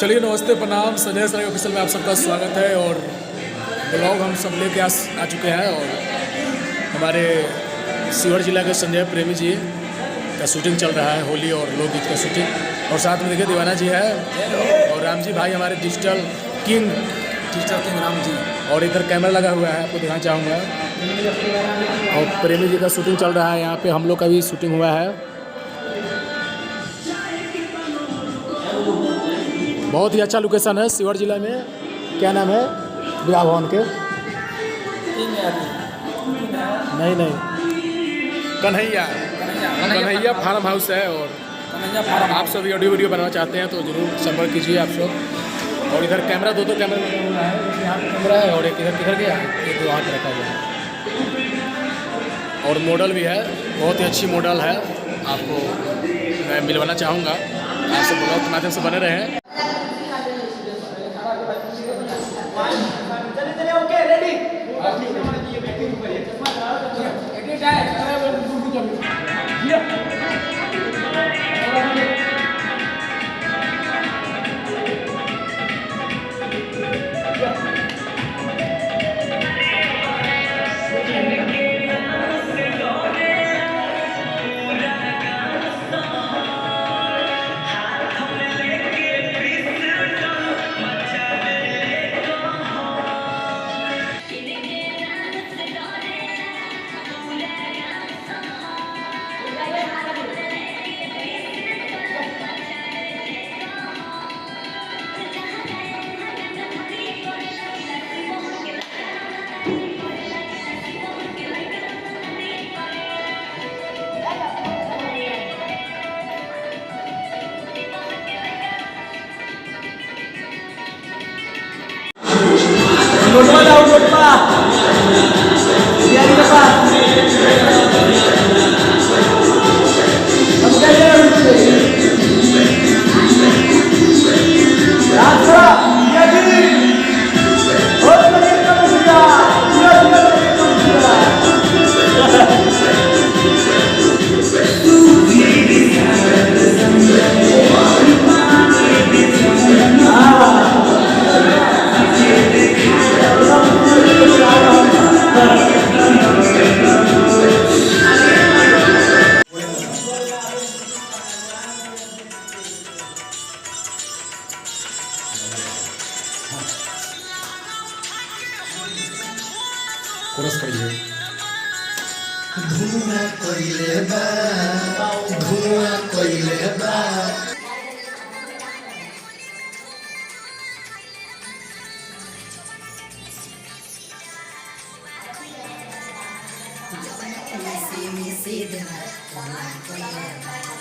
चलिए नमस्ते प्रणाम, संजय सराय ऑफिशियल में आप सबका स्वागत है। और ब्लॉग हम सब लेके आ चुके हैं और हमारे शिवहर जिला के संजय प्रेमी जी का शूटिंग चल रहा है, होली और लोकगीत का शूटिंग। और साथ में देखिए दीवाना जी है और राम जी भाई हमारे डिजिटल किंग राम जी। और इधर कैमरा लगा हुआ है, आपको दिखाना चाहूँगा। और प्रेमी जी का शूटिंग चल रहा है, यहाँ पे हम लोग का भी शूटिंग हुआ है। बहुत ही अच्छा लोकेशन है शिवहर जिला में। क्या नाम है विवाह भवन के? नहीं कन्हैया फार्म हाउस है। और आप सब ऑडियो वीडियो बनाना चाहते हैं तो ज़रूर संपर्क कीजिए आप सब। और इधर कैमरा दो कैमरा लगा हुआ है, एक यहाँ पे कैमरा है और एक इधर किधर गया, एक वहाँ पे रखा गया है। और मॉडल भी है, बहुत ही अच्छी मॉडल है, आपको मैं मिलवाना चाहूँगा। आप सब ब्लॉग के माध्यम से बने रहे हैं। कोरस करिए। धुआं कोइले बा, धुआं कोइले बा। मिसी मिसी धुआं कोइले बा।